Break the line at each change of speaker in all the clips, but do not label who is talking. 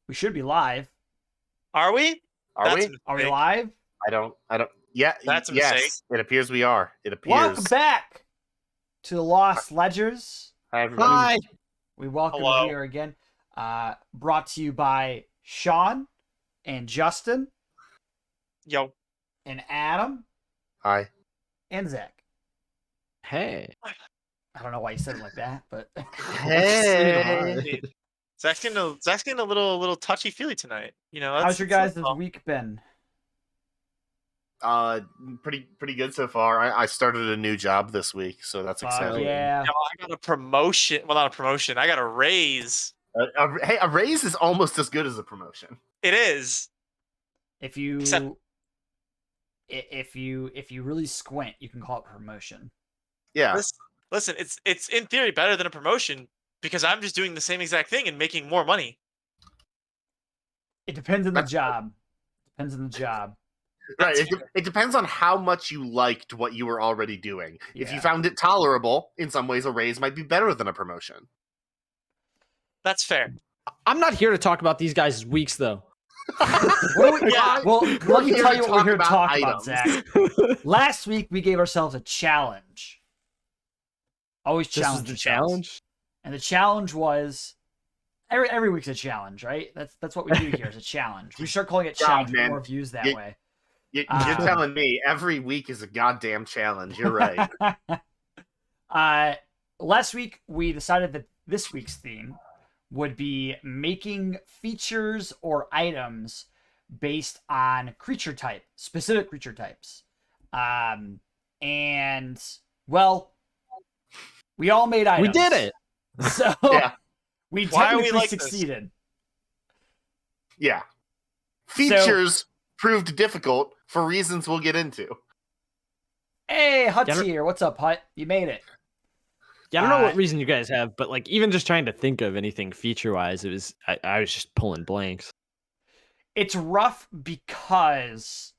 We should be live.
Are we?
Are
That's
we?
Are we live?
I don't. Yeah.
That's a mistake.
Yes. It appears we are. It appears.
Welcome back to the Lost Ledgers.
Hi, everybody.
Hi.
We welcome
Hello.
you here again. Brought to you by Shawn and Justin
Yo.
and Adam
Hi.
and Zach.
Hey.
I don't know why you said it like that, but
Hey.
Zach's getting a little touchy feely tonight. You know.
how's your guys'
this
week been?
Pretty good so far. I started a new job this week, so that's exciting.
Yeah.
I got a promotion. Well, not a promotion. I got a raise.
Hey, a raise is almost as good as a promotion.
It is.
If you
Except-
if you really squint, you can call it promotion.
Yeah.
Listen, it's in theory better than a promotion because I'm just doing the same exact thing and making more money.
It depends on the
That's-
job. Depends on the job.
Right. It depends on how much you liked what you were already doing. If
Yeah.
you found it tolerable, in some ways, a raise might be better than a promotion.
That's fair.
I'm not here to talk about these guys' weeks, though.
What do we,
Yeah.
Well, let me
here
tell
to
you what
talk
we're here to
about
talk about,
items.
Zach. Last week we gave ourselves a challenge. Always
This is
challenge
the
ourselves.
challenge.
And the challenge was every week's a challenge, right? That's what we do here is a challenge. We start calling it
God,
challenge.
man.
More views that
You-
way.
You're
Ah.
telling me every week is a goddamn challenge. You're right.
Last week we decided that this week's theme would be making features or items based on creature type, specific creature types. And well, we all made items.
We did it.
So
Yeah.
we
Why are we
technically
like this?
succeeded.
Yeah. Features proved difficult for reasons we'll get into.
Hey, Hut's
Yeah,
here. What's up, Hut? You made it.
Yeah, I don't know
Uh,
what reason you guys have, but like even just trying to think of anything feature-wise, I was just pulling blanks.
It's rough because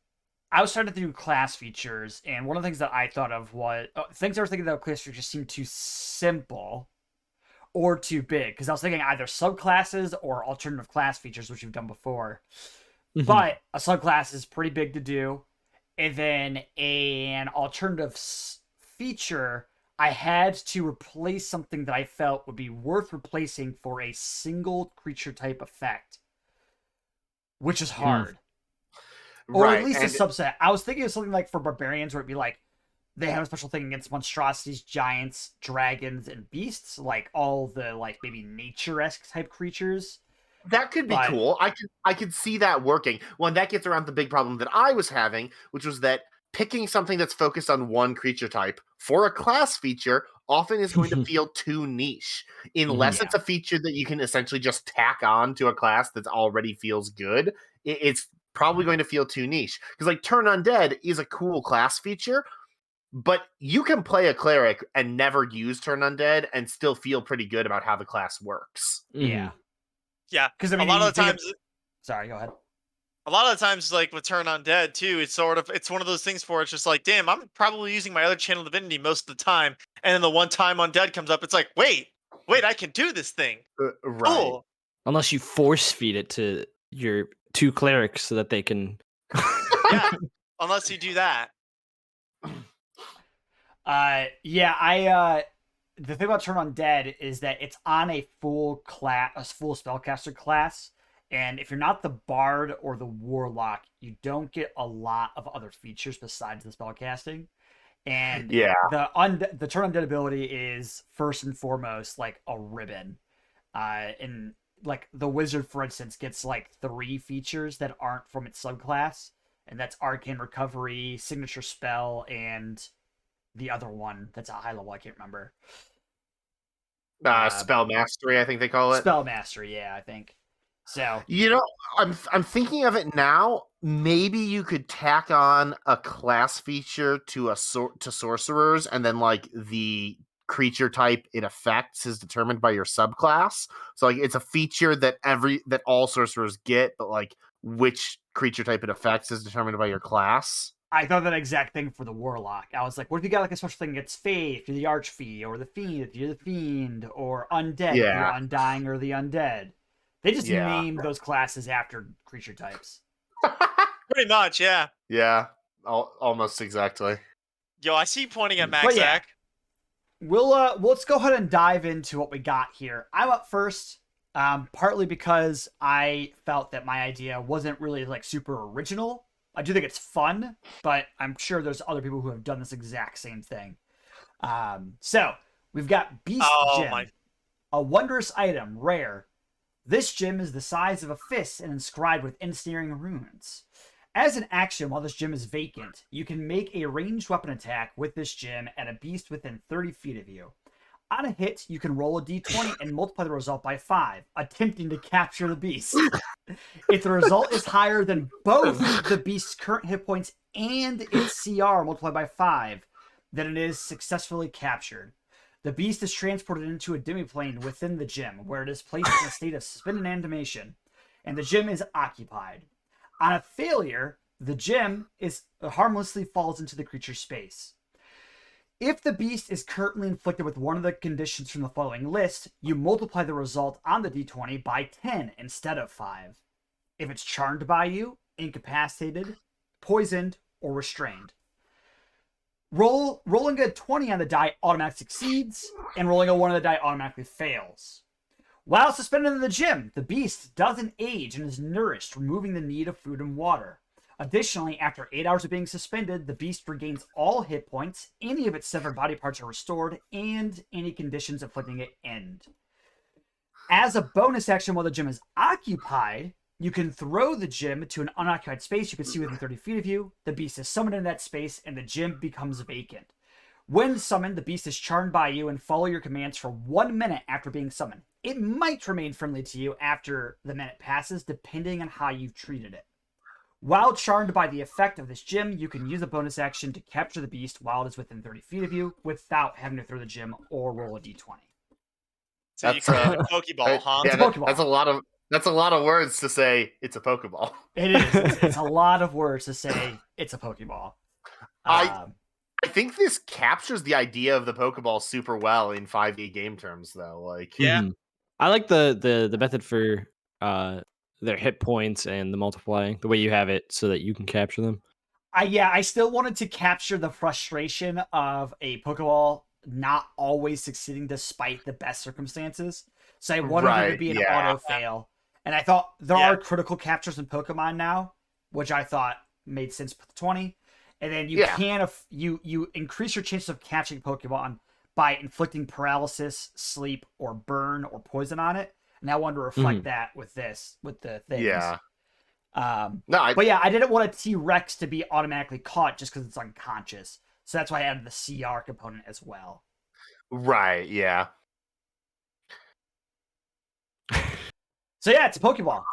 I was trying to do class features, and one of the things that I thought of was things I was thinking that class features just seemed too simple or too big. Because I was thinking either subclasses or alternative class features, which we've done before. But a subclass is pretty big to do, and then an alternative feature, I had to replace something that I felt would be worth replacing for a single creature type effect, which is hard. Or
Right.
at least
and
a subset. I was thinking of something like for barbarians where it'd be like they have a special thing against monstrosities, giants, dragons, and beasts, like all the like maybe nature-esque type creatures.
that could be
but-
cool. I could see that working. Well, and that gets around the big problem that I was having, which was that picking something that's focused on one creature type for a class feature often is going to feel too niche. Unless
Yeah.
it's a feature that you can essentially just tack on to a class that already feels good, it's probably going to feel too niche. Because like Turn Undead is a cool class feature, but you can play a cleric and never use Turn Undead and still feel pretty good about how the class works.
Yeah.
Yeah.
Because I mean,
a lot
you
of the
think
times.
Sorry, go ahead.
A lot of the times, like with Turn Undead too, it's one of those things for it's just like, damn, I'm probably using my other channel divinity most of the time, and then the one time Undead comes up, it's like, wait, I can do this thing.
Right.
Cool.
Unless you force feed it to your two clerics so that they can.
Yeah. Unless you do that.
The thing about Turn Undead is that it's on a full spellcaster class, and if you're not the bard or the warlock, you don't get a lot of other features besides the spellcasting. And
Yeah.
the Turn Undead ability is first and foremost like a ribbon. And like the wizard, for instance, gets like 3 features that aren't from its subclass, and that's Arcane Recovery, Signature Spell, and the other one that's a high level I can't remember.
Spell Mastery, I think they call it.
Spell Mastery, yeah, I think. So
You know, I'm thinking of it now. Maybe you could tack on a class feature to to sorcerers, and then like the creature type it affects is determined by your subclass. So like it's a feature that all sorcerers get, but like which creature type it affects is determined by your class.
I thought that exact thing for the warlock. I was like, what if you got like a special thing against Fae if you're the Archfey, or the Fiend if you're the Fiend, or Undead if you're
Yeah.
Undying or the Undead. They just
Yeah.
named those classes after creature types.
Pretty much, yeah.
Yeah, almost exactly.
Yo, I see you pointing at
But yeah.
Maxac.
Let's go ahead and dive into what we got here. I'm up first, partly because I felt that my idea wasn't really like super original. I do think it's fun, but I'm sure there's other people who have done this exact same thing. So we've got Beast Gem, a wondrous item, rare. This gem is the size of a fist and inscribed with ensnaring runes. As an action, while this gem is vacant, you can make a ranged weapon attack with this gem at a beast within 30 feet of you. On a hit, you can roll a d20 and multiply the result by 5, attempting to capture the beast. If the result is higher than both the beast's current hit points and its CR multiplied by 5, then it is successfully captured. The beast is transported into a demiplane within the gem, where it is placed in a state of suspended animation, and the gem is occupied. On a failure, the gem harmlessly falls into the creature's space. If the beast is currently inflicted with one of the conditions from the following list, you multiply the result on the d20 by 10 instead of 5. If it's charmed by you, incapacitated, poisoned, or restrained. Rolling a 20 on the die automatically succeeds, and rolling a 1 on the die automatically fails. While suspended in the gem, the beast doesn't age and is nourished, removing the need of food and water. Additionally, after 8 hours of being suspended, the beast regains all hit points, any of its severed body parts are restored, and any conditions afflicting it end. As a bonus action while the gem is occupied, you can throw the gem to an unoccupied space you can see within 30 feet of you. The beast is summoned in that space, and the gem becomes vacant. When summoned, the beast is charmed by you and follow your commands for 1 minute after being summoned. It might remain friendly to you after the minute passes, depending on how you've treated it. While charmed by the effect of this gem, you can use a bonus action to capture the beast while it is within 30 feet of you without having to throw the gem or roll a d20.
So you create a Pokeball, huh?
Yeah,
It's a Pokeball.
That's a lot of words to say. It's a Pokeball.
It is. It's a lot of words to say it's a Pokeball.
I think this captures the idea of the Pokeball super well in 5e game terms, though. Like,
Yeah.
I like the method for their hit points and the multiplying, the way you have it so that you can capture them.
I still wanted to capture the frustration of a Pokeball not always succeeding despite the best circumstances. So I wanted it to be an auto fail. And I thought there are critical captures in Pokemon now, which I thought made sense with 20. And then you you increase your chances of catching Pokemon by inflicting paralysis, sleep, or burn or poison on it. And I wanted to reflect that with the things.
yeah.
But yeah, I didn't want a T-Rex to be automatically caught just because it's unconscious. So that's why I added the CR component as well.
Right, yeah.
So yeah, it's a Pokeball.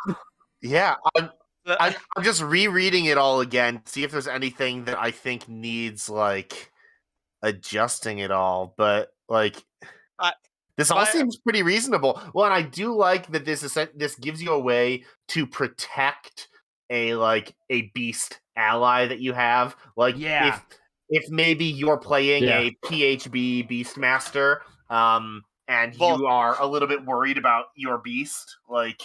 Yeah, I'm just rereading it all again to see if there's anything that I think needs, like, adjusting it all. But, like, this all seems pretty reasonable. Well, and I do like that this gives you a way to protect a beast ally that you have. Like, if maybe you're playing a PHB Beastmaster, and you are a little bit worried about your beast, like,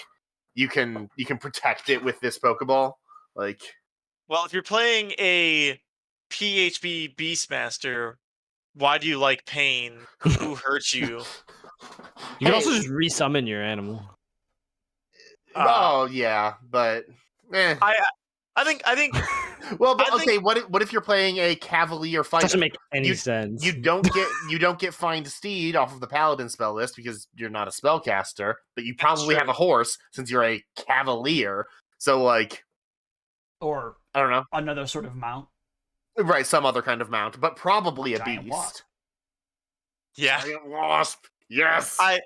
you can protect it with this Pokeball. Like,
well, if you're playing a PHB Beastmaster, why do you like pain? Who hurt you?
You can also just resummon your animal.
Oh yeah, but
I think.
Well, but okay. What if you're playing a Cavalier fighter?
Doesn't make any sense.
You don't get Find Steed off of the Paladin spell list because you're not a spellcaster, but you probably have a horse since you're a Cavalier. So like,
or
I don't know,
another sort of mount.
Right, some other kind of mount, but probably a beast.
Wasp.
Yeah,
Giant wasp. Yes.
I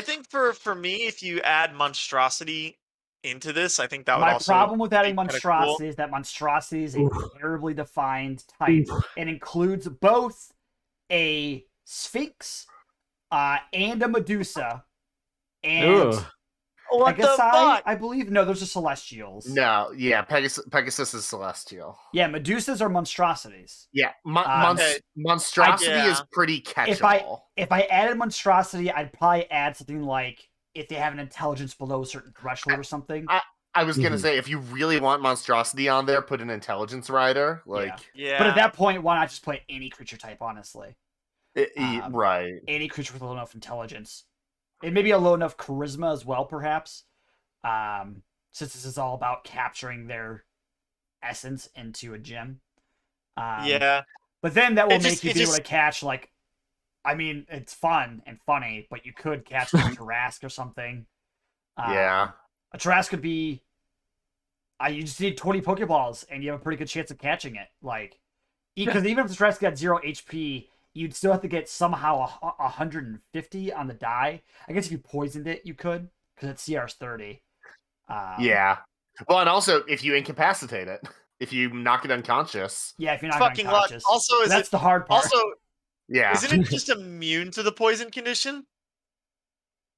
think for me, if you add monstrosity into this, I think that would also.
My problem with adding
be
monstrosity
cool.
is that monstrosity is a terribly defined type. It includes both a sphinx and a Medusa and
what the fuck?
I believe. No, those are celestials.
No, yeah, Pegasus is celestial.
Yeah, Medusas are monstrosities.
Yeah, monstrosity is pretty catch-all.
If I added monstrosity, I'd probably add something like if they have an intelligence below a certain threshold or something.
I was gonna
Mhm.
say, if you really want Monstrosity on there, put an intelligence rider. Like,
Yeah.
But at that point, why not just play any creature type? Honestly,
right.
any creature with low enough intelligence, and maybe a low enough charisma as well, perhaps. Since this is all about capturing their essence into a gem.
Yeah.
But then that will
It
make
just-
you
it
be able
just-
to catch, like, I mean, it's fun and funny, but you could catch like a Tarrasque or something.
Yeah.
A Tarrasque could be. You just need 20 Pokeballs, and you have a pretty good chance of catching it. Like, because even if the Tarrasque got 0 HP, you'd still have to get somehow 150 on the die. I guess if you poisoned it, you could, because it's CR's 30.
Yeah. Well, and also if you incapacitate it, if you knock it unconscious.
Yeah, if you're not
fucking luck.
unconscious.
Also,
But that's the hard part.
Also,
Yeah.
isn't it just immune to the poison condition?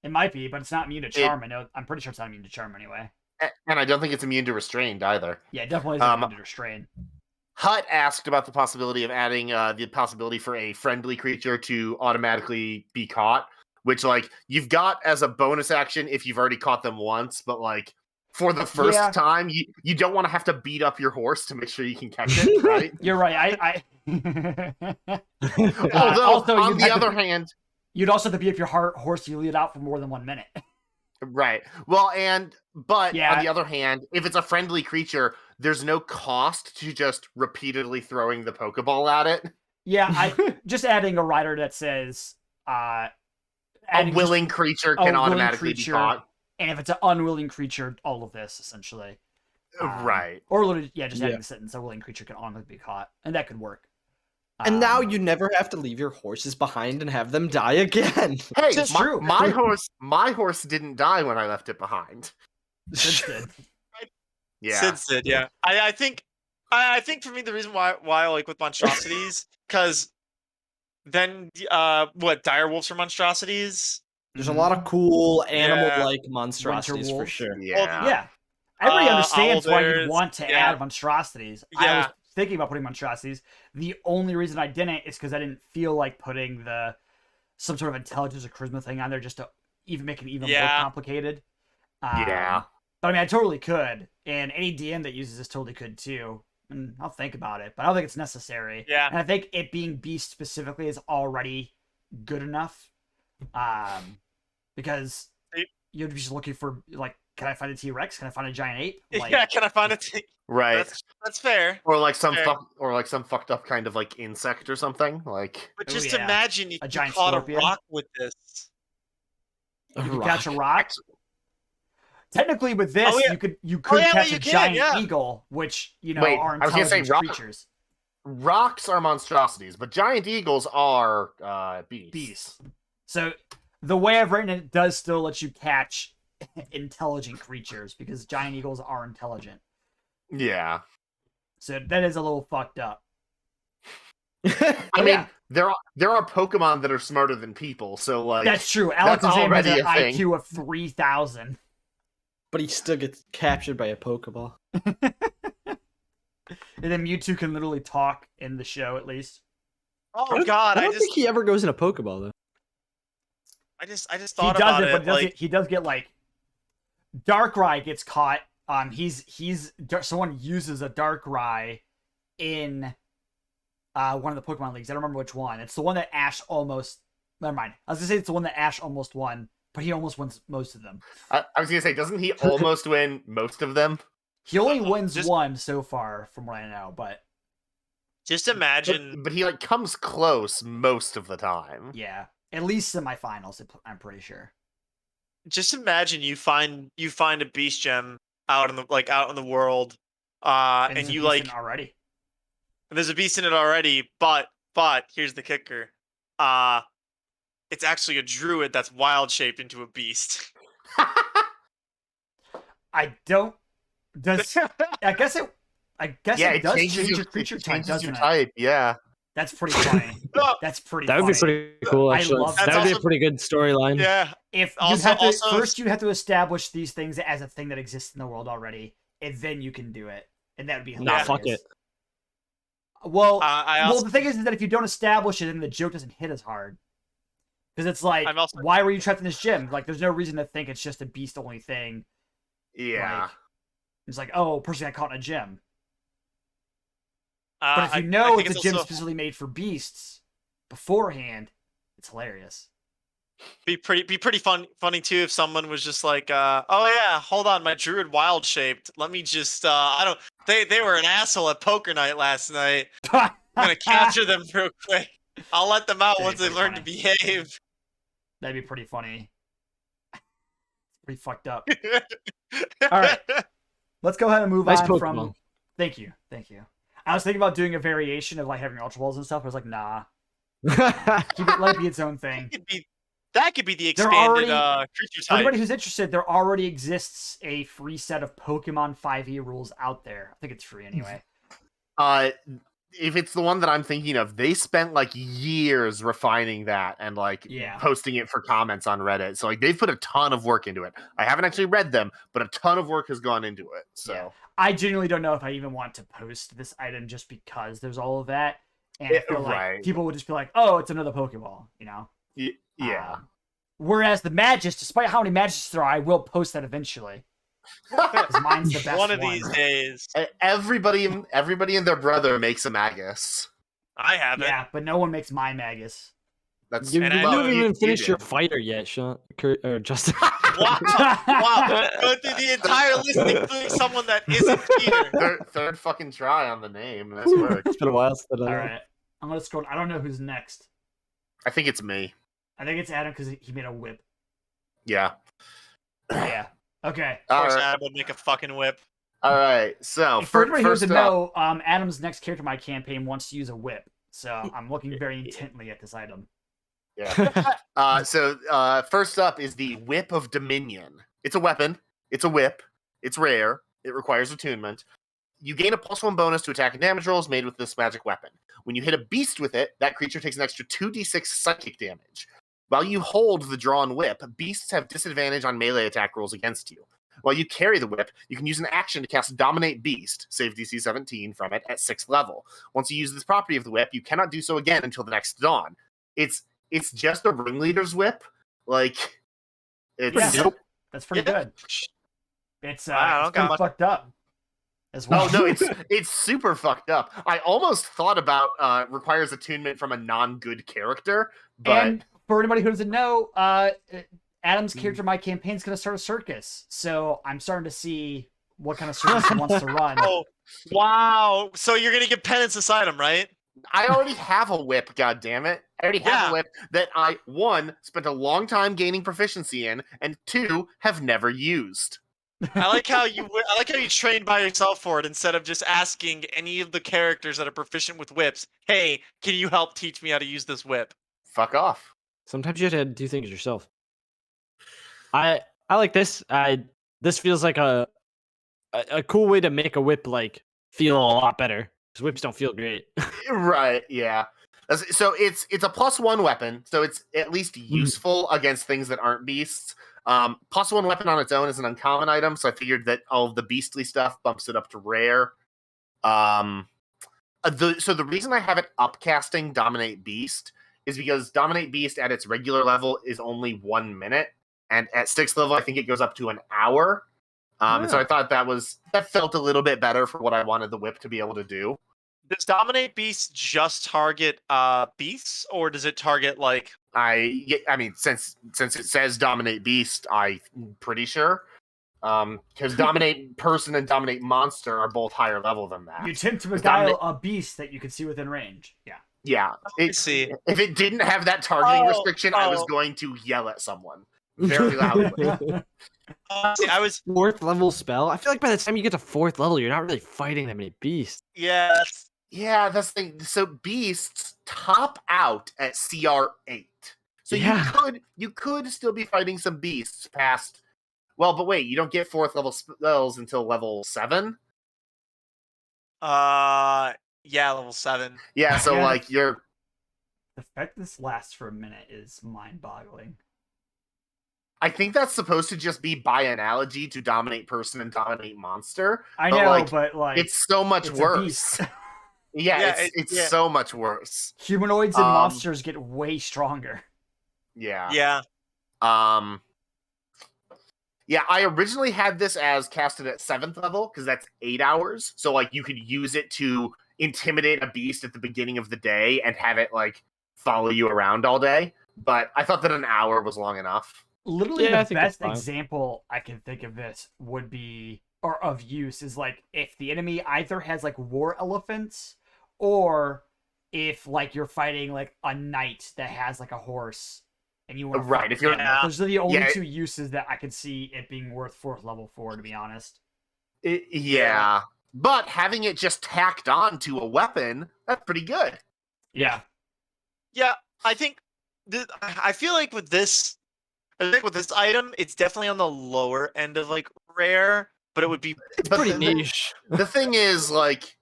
It might be, but it's not immune to Charm. I know. I'm pretty sure it's not immune to Charm anyway.
And I don't think it's immune to restrained either.
Yeah, it definitely isn't immune to Restrain.
Hut asked about the possibility of adding the possibility for a friendly creature to automatically be caught, which, like, you've got as a bonus action if you've already caught them once, but, like, for the first
Yeah.
time, you don't want to have to beat up your horse to make sure you can catch it, right?
You're right.
Although,
also,
on
you'd
the
have to
other hand,
you'd also have to beat up your horse you lead out for more than 1 minute.
right. Well, but
Yeah.
on the other hand, if it's a friendly creature, there's no cost to just repeatedly throwing the Pokeball at it.
Yeah, just adding a rider that says
A willing creature can automatically be caught.
And if it's an unwilling creature, all of this essentially.
Right.
Or literally, just adding
Yeah.
the sentence, a willing creature can automatically be caught. And that could work.
And now you never have to leave your horses behind and have them die again.
Hey,
That's
my,
true.
my horse didn't die when I left it behind.
Since then.
Yeah.
Since it, yeah. I think for me the reason why I like with monstrosities, because then what, dire wolves are monstrosities?
There's a lot of cool
Yeah.
animal-like monstrosities for
wolves.
sure.
Yeah.
Yeah. Everybody understands why you'd
owlbears,
want to
yeah.
add monstrosities. I
Yeah.
was thinking about putting monstrosities. The only reason I didn't is because I didn't feel like putting some sort of intelligence or charisma thing on there just to even make it even more
Yeah.
complicated.
Yeah.
But I mean, I totally could, and any DM that uses this totally could too. And I'll think about it, but I don't think it's necessary.
Yeah.
And I think it being beast specifically is already good enough. Because you'd be just looking for, like, can I find a T-Rex? Can I find a giant ape? Like,
Yeah, can I find a thing?
Right.
That's fair.
Or like some
fair.
some fucked up kind of like insect or something. Like
But
Oh,
just
yeah.
imagine if
A
you
giant
caught
scorpion.
a rock with this.
you could catch a rock. Technically, with this,
Oh, yeah.
you could
yeah,
catch
you
a
can,
giant
yeah.
eagle, which
Wait,
are
I was gonna say
intelligent
rock-
creatures.
rocks are monstrosities, but giant eagles are beasts.
Beasts. So the way I've written it does still let you catch intelligent creatures because giant eagles are intelligent.
Yeah.
So that is a little fucked up.
I mean,
yeah.
there are Pokemon that are smarter than people, so like
That's true. Alakazam has
already
an
a thing.
IQ of 3,000.
But he still gets captured by a Pokeball.
And then Mewtwo can literally talk in the show, at least.
Oh God,
I don't think he ever goes in a Pokeball though.
I just
He
thought
does
about
it,
it.
but
Like,
he does get, like, Darkrai gets caught. Someone uses a Darkrai in one of the Pokemon leagues. I don't remember which one. It's the one that Ash almost. Never mind. I was gonna say it's the one that Ash almost won, but he almost wins most of them.
I was gonna say, doesn't he almost win most of them?
He only wins
Just-
one so far, from what I know. But
just imagine.
But he like comes close most of the time.
yeah, at least semifinals. I'm pretty sure.
Just imagine you find a beast gem out in the world, and
there's a
you
beast in
like
it already.
there's a beast in it already, but here's the kicker. It's actually a druid that's wild shaped into a beast.
I don't. Does I guess it
Yeah,
it
it
does
changes
change
your
your creature type,
changes
doesn't
your
it?
type. Yeah.
That's pretty funny.
No,
That's pretty.
That would be
funny.
pretty cool,
I
actually.
love
That
that.
would be a
Also-
pretty good storyline.
yeah,
If
Also-
you'd have to
also-
first, you'd have to establish these things as a thing that exists in the world already, and then you can do it, and that would be
Nah,
hilarious.
fuck it.
Well,
I
well,
also
the thing is that if you don't establish it, then the joke doesn't hit as hard. Because it's like,
I'm also-
why were you trapped in this gym? Like, there's no reason to think it's just a beast only thing.
Yeah.
Like, it's like, oh, person got caught in a gym.
Uh,
But if you
I
know
think
it's a
also
gym specifically made for beasts beforehand, it's hilarious.
be pretty funny too if someone was just like, oh yeah, hold on, my druid wild shaped. Let me just I don't they were an asshole at poker night last night. I'm gonna capture them real quick. I'll let them out
That'd be
once they
pretty
learn to behave.
That'd be pretty funny. Pretty fucked up. All right. Let's go ahead and move
Nice
on
Pokemon.
from. Thank you. I was thinking about doing a variation of like having Ultra Balls and stuff. I was like, nah, keep it, let it be its own thing.
That could be the
They're
expanded
already-
creature
For
type.
anybody who's interested, there already exists a free set of Pokemon 5e rules out there. I think it's free anyway.
If it's the one that I'm thinking of, they spent like years refining that and like
Yeah.
posting it for comments on Reddit. So like they've put a ton of work into it. I haven't actually read them, but a ton of work has gone into it. So
Yeah. I genuinely don't know if I even want to post this item just because there's all of that. And I feel like
right.
people would just be like, oh, it's another Pokeball, you know?
yeah.
Whereas the Magist, despite how many Magists there are, I will post that eventually. Because mine's the best
One of these days.
Everybody and their brother makes a Magus.
I haven't.
Yeah, but no one makes my Magus.
That's
You,
And
you
I
haven't
know
even finished your
did.
fighter yet, Sean. Or Justin.
Wow. Go through the entire list, including someone that isn't Peter.
Third fucking try on the name. Nice work.
It's been a while since I
All right. I'm going to scroll. I don't know who's next.
I think it's me.
I think it's Adam because he made a whip.
Yeah.
Yeah. Okay.
Of course,
All right.
Adam would make a fucking whip.
All right. So
For everybody who doesn't
first up,
know, Adam's next character in my campaign wants to use a whip. So I'm looking very intently at this item.
yeah. First up is the Whip of Dominion. It's a weapon. It's a whip. It's rare. It requires attunement. You gain a +1 bonus to attack and damage rolls made with this magic weapon. When you hit a beast with it, that creature takes an extra 2d6 psychic damage. While you hold the drawn whip, beasts have disadvantage on melee attack rolls against you. While you carry the whip, you can use an action to cast Dominate Beast, save DC 17 from it, at 6th level. Once you use this property of the whip, you cannot do so again until the next dawn. It's just a ringleader's whip. Like, it's...
Yeah. That's pretty good. It's,
Wow,
it's pretty fucked up as well.
Oh, no, it's super fucked up. I almost thought about requires attunement from a non-good character, but...
And for anybody who doesn't know, Adam's character in my campaign is going to start a circus. So I'm starting to see what kind of circus he wants to run.
Oh, wow. So you're going to get penance this item, right?
I already have a whip, goddammit. I already have
Yeah.
a whip that I, 1, spent a long time gaining proficiency in, and 2, have never used.
I like how you trained by yourself for it instead of just asking any of the characters that are proficient with whips, hey, can you help teach me how to use this whip?
Fuck off.
Sometimes you have to do things yourself. I like this. This feels like a cool way to make a whip like feel a lot better. Because whips don't feel great.
Right, yeah. So it's a +1 weapon, so it's at least useful against things that aren't beasts. +1 weapon on its own is an uncommon item, so I figured that all of the beastly stuff bumps it up to rare. So the reason I have it upcasting Dominate Beast is because Dominate Beast at its regular level is only 1 minute, and at 6th level I think it goes up to an hour. So I thought that felt a little bit better for what I wanted the whip to be able to do.
Does Dominate Beast just target beasts, or does it target like...
I mean, since it says Dominate Beast, I'm pretty sure. Because Dominate Person and Dominate Monster are both higher level than that.
You attempt to beguile a beast that you can see within range. Yeah.
Yeah.
see.
If it didn't have that targeting restriction, I was
oh.
going to yell at someone very loudly.
See, I was...
4th level spell? I feel like by the time you get to 4th level, you're not really fighting that many beasts.
Yeah, that's...
Yeah, that's the thing. So beasts top out at CR 8. So
Yeah.
you could still be fighting some beasts past. Well, but wait, you don't get 4th level spells until level 7.
yeah, level 7.
Yeah, so
Yeah.
like you're.
The fact this lasts for a minute is mind-boggling.
I think that's supposed to just be by analogy to Dominate Person and Dominate Monster.
I
But,
know,
like,
but like
It's so much
it's a
worse.
beast.
Yeah,
Yeah,
it's
yeah.
so much worse.
Humanoids and
Um,
monsters get way stronger.
Yeah.
Yeah.
Yeah, I originally had this as casted at 7th level because that's 8 hours. So like you could use it to intimidate a beast at the beginning of the day and have it like follow you around all day. But I thought that an hour was long enough.
Literally,
Yeah, I
the
think that's
best
fine.
example I can think of this would be, or of use, is like if the enemy either has like war elephants, or if like you're fighting like a knight that has like a horse, and you want to
Right, if you're-
Yeah.
those are the only
Yeah.
two uses that I could see it being worth 4th level for, to be honest.
Yeah. But having it just tacked on to a weapon, that's pretty good.
Yeah.
Yeah, I think I feel like with this item, it's definitely on the lower end of like rare, but it would be
It's
But
pretty
the-
niche.
The thing is, like,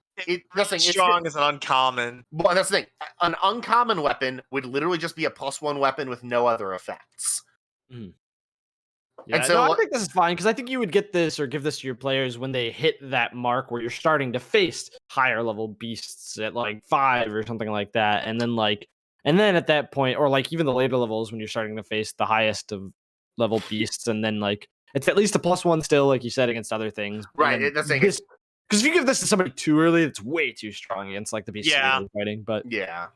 that's the thing,
strong as an uncommon.
well, that's the thing. An uncommon weapon would literally just be a +1 weapon with no other effects.
Yeah,
And so,
no, I
like-
think this is fine because I think you would get this or give this to your players when they hit that mark where you're starting to face higher level beasts at like 5 or something like that, and then at that point, or like even the later levels when you're starting to face the highest of level beasts, and then like it's at least a +1 still, like you said, against other things.
Right, that's the thing.
Because if you give this to somebody too early, it's way too strong against like the beasts
Yeah.
you're fighting. But
Yeah.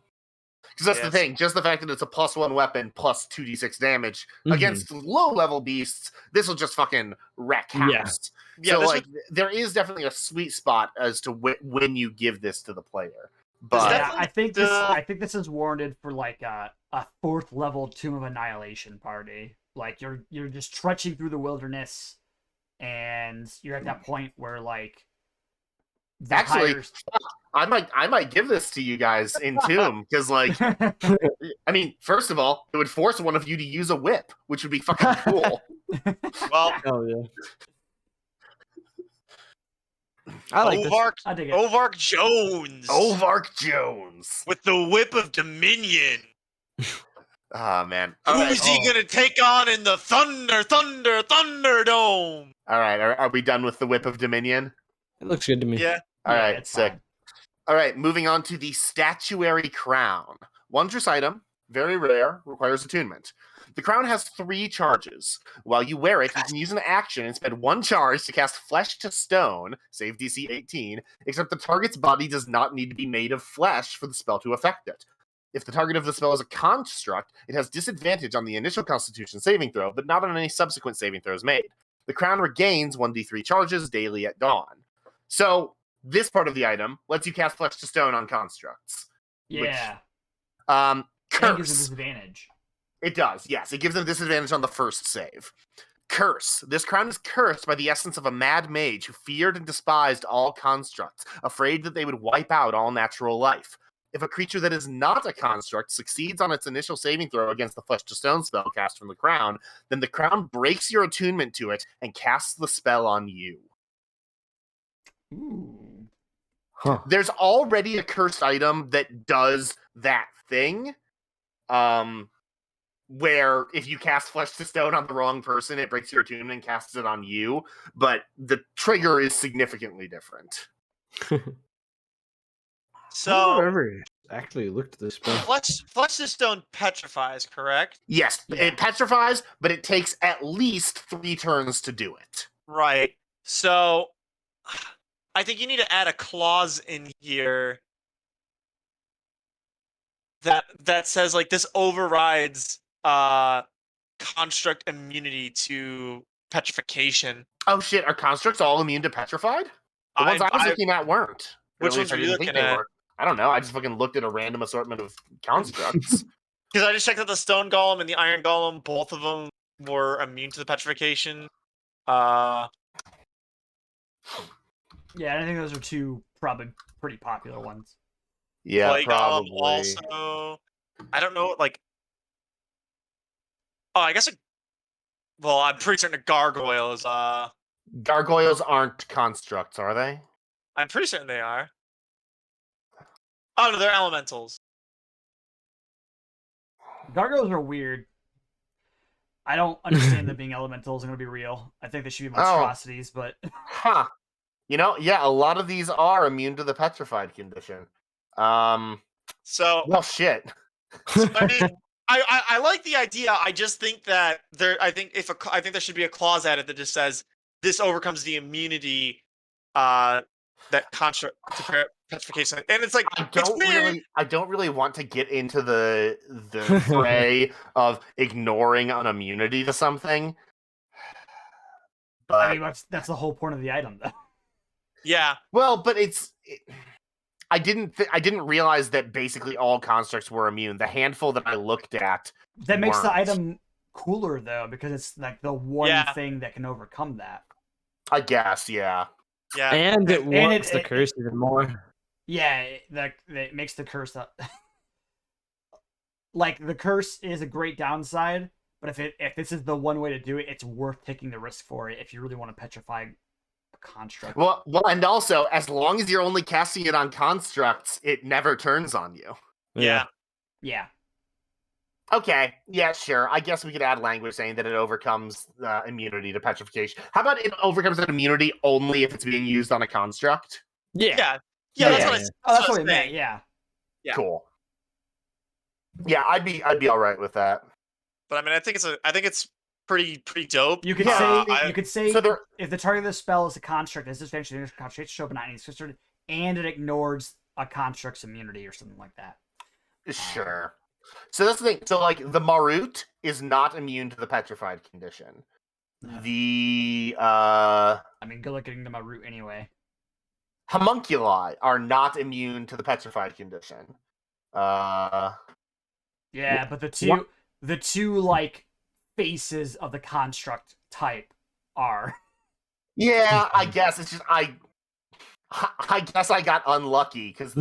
Because that's the
Yes.
thing. Just the fact that it's a +1 weapon plus 2d6 damage
Mhm.
against low-level beasts, this will just fucking wreck
Yeah.
house.
Yeah,
So,
this
like, there is definitely a sweet spot as to when you give this to the player.
There's
But
Yeah,
definitely
I think this is warranted for like a 4th level Tomb of Annihilation party. Like you're just trudging through the wilderness, and you're at that point where like the
Actually,
higher-
I might give this to you guys in Tomb, because, like, I mean, first of all, it would force one of you to use a whip, which would be fucking cool.
well,
oh yeah, I like this.
Ovark
I dig it.
Ovark Jones
Ovark Jones.
with the whip of Dominion.
Ah, man. All right.
Who's he gonna take on in the Thunderdome?
All right. Are we done with the Whip of Dominion?
It looks good to me.
Yeah.
All
Yeah,
right.
it's
Sick.
fine.
All right, moving on to the Statuary Crown. Wondrous item, very rare, requires attunement. The crown has 3 charges. While you wear it, you can use an action and spend 1 charge to cast Flesh to Stone, save DC 18, except the target's body does not need to be made of flesh for the spell to affect it. If the target of the spell is a construct, it has disadvantage on the initial Constitution saving throw, but not on any subsequent saving throws made. The crown regains 1d3 charges daily at dawn. So, this part of the item lets you cast Flesh to Stone on constructs.
Yeah. And gives a
Curse.
disadvantage.
It does, yes. It gives them disadvantage on the first save. Curse. This crown is cursed by the essence of a mad mage who feared and despised all constructs, afraid that they would wipe out all natural life. If a creature that is not a construct succeeds on its initial saving throw against the Flesh to Stone spell cast from the crown, then the crown breaks your attunement to it and casts the spell on you.
Ooh.
Huh.
There's already a cursed item that does that thing. Where if you cast Flesh to Stone on the wrong person, it breaks your attunement and casts it on you. But the trigger is significantly different.
I've
So
ever actually looked at this spell.
Flesh to Stone petrifies, correct?
Yes,
Yeah.
it petrifies, but it takes at least 3 turns to do it.
Right. So I think you need to add a clause in here that says like this overrides construct immunity to petrification.
Oh shit, are constructs all immune to petrified? The ones I was looking at weren't. Or
Which
at least
ones
I
were you
didn't think
looking
they
at?
were. I don't know. I just fucking looked at a random assortment of constructs.
Because I just checked out the Stone Golem and the Iron Golem. Both of them were immune to the petrification.
Yeah, I think those are 2 probably pretty popular ones.
Yeah,
Plague Golem
probably.
also. I don't know, like. Oh, I guess. Well, I'm pretty certain a gargoyle is.
Gargoyles aren't constructs, are they?
I'm pretty certain they are. Oh no, they're elementals.
Gargoyles are weird. I don't understand them being elementals. I'm gonna be real. I think they should be
Oh.
monstrosities, but
Huh. You know, yeah, a lot of these are immune to the petrified condition.
So
Well, shit.
I mean, I like the idea. I just think that I think there should be a clause added that just says this overcomes the immunity that construct to petrification. And it's like it's weird.
I don't really want to get into the fray of ignoring an immunity to something. But
I mean, that's the whole point of the item, though.
Yeah.
well, but I didn't realize that basically all constructs were immune. The handful that I looked at
That makes the
weren't.
item cooler, though, because it's like the one
Yeah.
thing that can overcome that.
I guess, yeah.
Yeah.
And it
And
warps
it-
the
it-
curse even more.
Yeah, that makes the curse up. Like, the curse is a great downside, but if this is the one way to do it, it's worth taking the risk for it if you really want to petrify a construct.
Well, and also, as long as you're only casting it on constructs, it never turns on you.
Yeah.
Yeah.
Okay, yeah, sure. I guess we could add language saying that it overcomes immunity to petrification. How about it overcomes an immunity only if it's being used on a construct?
Yeah.
Yeah.
Yeah,
That's
yeah,
what
yeah.
I.
That's
I
what
was
it meant,
saying.
yeah.
Yeah.
Cool. Yeah, I'd be all right with that.
But I mean, I think it's pretty dope.
You could
Yeah,
say
So there,
if the target of the spell is a construct, as this eventually a construct, show up not any construct, and it ignores a construct's immunity or something like that.
sure. So that's the thing. So like the Marut is not immune to the petrified condition.
No.
The
I mean, good luck getting to my root anyway.
homunculi are not immune to the petrified condition.
Yeah, but the two like faces of the construct type are.
Yeah, I guess it's just I guess I got unlucky because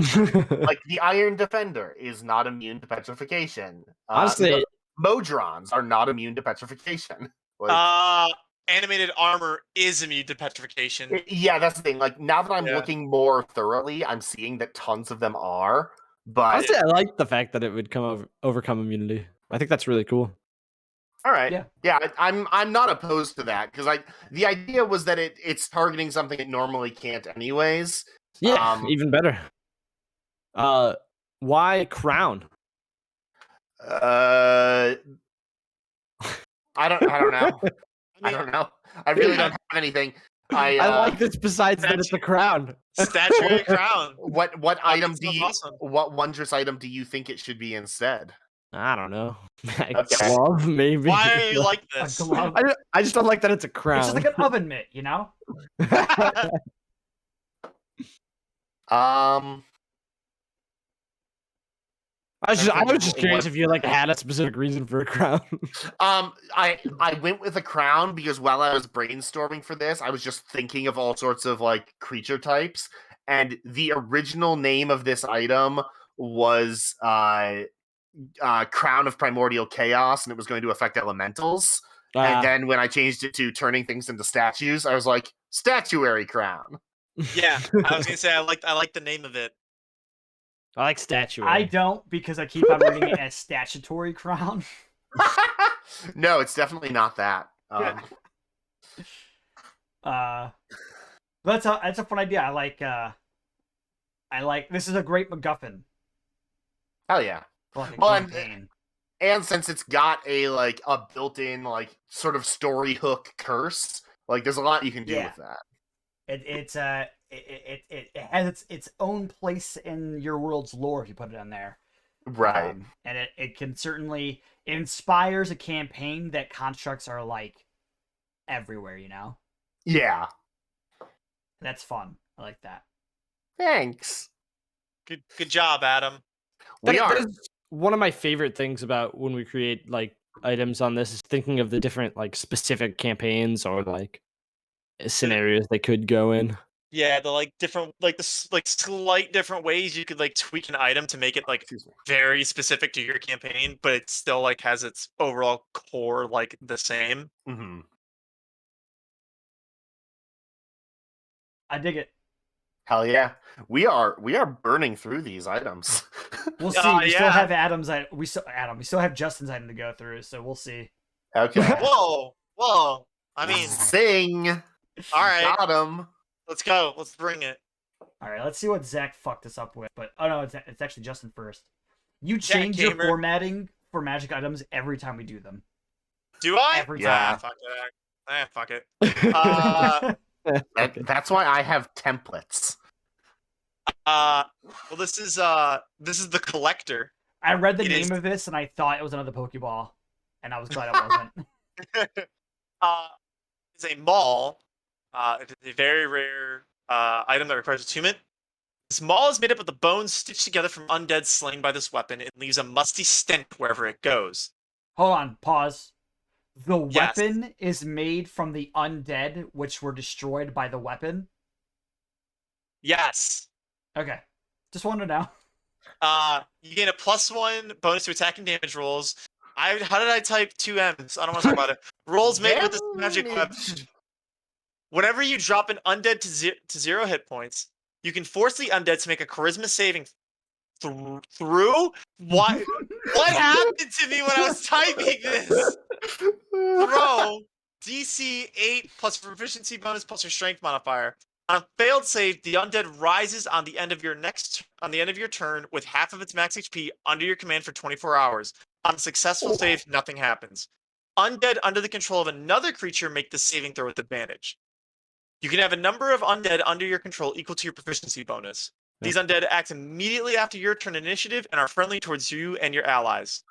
like the Iron Defender is not immune to petrification.
Honestly,
the Modrons are not immune to petrification. Like,
Animated armor is immune to petrification.
yeah, that's the thing. Like now that I'm
Yeah.
looking more thoroughly, I'm seeing that tons of them are. But
honestly, I like the fact that it would overcome immunity. I think that's really cool.
all right,
Yeah.
I'm not opposed to that because the idea was that it's targeting something it normally can't anyways.
Yeah, even better. Why crown?
I don't know. I don't know. I really don't have anything.
I like this besides that it's a crown.
Statuary crown.
What item do
sounds
you
awesome.
what wondrous item do you think it should be instead?
I don't know.
Okay.
Glove, maybe.
Why you like
A
this?
glove.
I just don't like that it's a crown.
It's just like an oven mitt, you know?
I was just curious if you like had a specific reason for a crown.
I went with a crown because while I was brainstorming for this, I was just thinking of all sorts of like creature types, and the original name of this item was Crown of Primordial Chaos, and it was going to affect elementals. And then when I changed it to turning things into statues, I was like, Statuary Crown.
Yeah, I was gonna say I like the name of it.
I like statuary.
I don't because I keep on reading it as statutory crown.
No, it's definitely not that.
That's a fun idea. I like this is a great MacGuffin
Hell yeah.
for like a
Well,
campaign.
And since it's got a built-in like sort of story hook curse, like there's a lot you can do
Yeah.
with that.
It has its own place in your world's lore if you put it in there.
Right.
And it can certainly it inspires a campaign that constructs are like everywhere, you know?
Yeah.
That's fun. I like that.
Thanks.
Good job, Adam.
We are.
That is one of my favorite things about when we create like items on this is thinking of the different like specific campaigns or like scenarios they could go in.
Yeah, the like different like slight different ways you could like tweak an item to make it like
Excuse me.
very specific to your campaign, but it still like has its overall core like the same.
Mm-hmm.
I dig it.
Hell yeah. We are burning through these items.
We'll see. We still have Adam's item. We still have Justin's item to go through, so we'll see.
Okay.
Whoa. I mean,
Sing.
all right,
Got him.
let's go. Let's bring it.
All right, let's see what Zach fucked us up with. But oh no, it's actually Justin first. You
Jack
changed your
Gamer.
formatting for magic items every time we do them.
Do I?
Every
Yeah.
time.
Fuck it.
That's why I have templates.
Well, this is the collector.
I read the
It
name
is-
of this and I thought it was another Pokeball, and I was glad it wasn't.
It's a maul. It is a very rare item that requires attunement. This maul is made up of the bones stitched together from undead slain by this weapon. It leaves a musty stench wherever it goes.
Hold on, pause. The
Yes.
weapon is made from the undead, which were destroyed by the weapon.
Yes.
Okay, just wanted to know.
You gain a +1 bonus to attack and damage rolls. How did I type 2 M's? I don't want to talk about it. Rolls made with this magic weapon. Whenever you drop an undead to 0 hit points, you can force the undead to make a charisma saving through. What happened to me when I was typing this? Throw DC 8 plus proficiency bonus plus your strength modifier. On a failed save, the undead rises on the end of your turn with half of its max HP under your command for 24 hours. On a successful save, nothing happens. Undead under the control of another creature make the saving throw with advantage. You can have a number of undead under your control equal to your proficiency bonus. These undead act immediately after your turn initiative and are friendly towards you and your allies.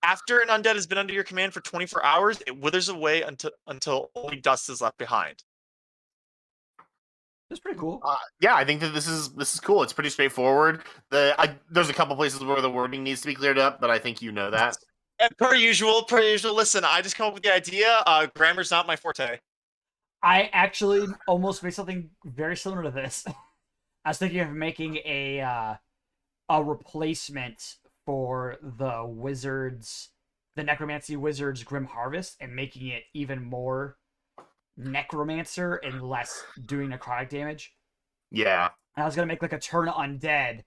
After an undead has been under your command for 24 hours, it withers away until only dust is left behind.
That's pretty cool.
Yeah, I think that this is cool. It's pretty straightforward. There's a couple places where the wording needs to be cleared up, but I think you know that.
Per usual. Listen, I just come up with the idea. Grammar's not my forte.
I actually almost made something very similar to this. I was thinking of making a replacement for the Necromancy Wizard's Grim Harvest, and making it even more Necromancer and less doing necrotic damage.
Yeah.
And I was gonna make like a turn undead,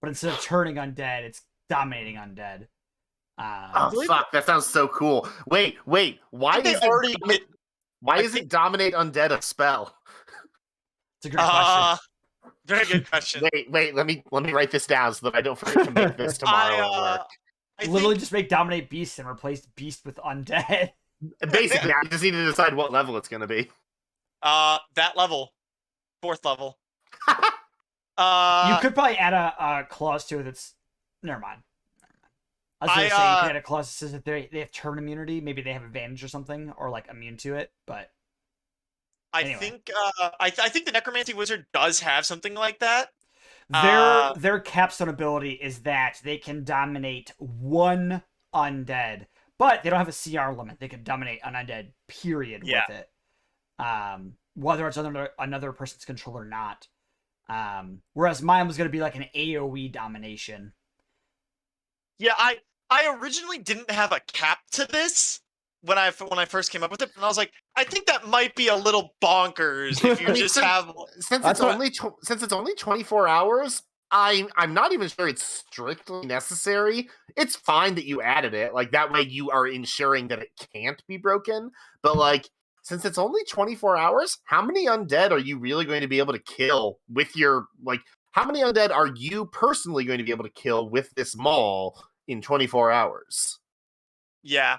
but instead of turning undead, it's dominating undead.
Fuck, that sounds so cool. Wait, why is it dominate undead a spell?
It's a great question.
Very good question.
Wait, let me write this down so that I don't forget to make this tomorrow at work.
Literally just make dominate beast and replace beast with undead.
Basically, I just need to decide what level it's gonna be.
That level. 4th level.
You could probably add a clause to it that's... Never mind. I was gonna say you could add a clause that says that they have turn immunity. Maybe they have advantage or something, or like immune to it, but... Anyway.
I think the Necromancy Wizard does have something like that.
Their capstone ability is that they can dominate one undead, but they don't have a CR limit. They can dominate an undead, period, with it. Whether it's under another person's control or not. Whereas mine was going to be like an AoE domination.
Yeah, I originally didn't have a cap to this when I first came up with it, and I was like, I think that might be a little bonkers if you just have.
Since it's only 24 hours, I'm not even sure it's strictly necessary. It's fine that you added it, like that way you are ensuring that it can't be broken. But like, since it's only 24 hours, how many undead are you really going to be able to kill with your How many undead are you personally going to be able to kill with this maul in 24 hours?
Yeah,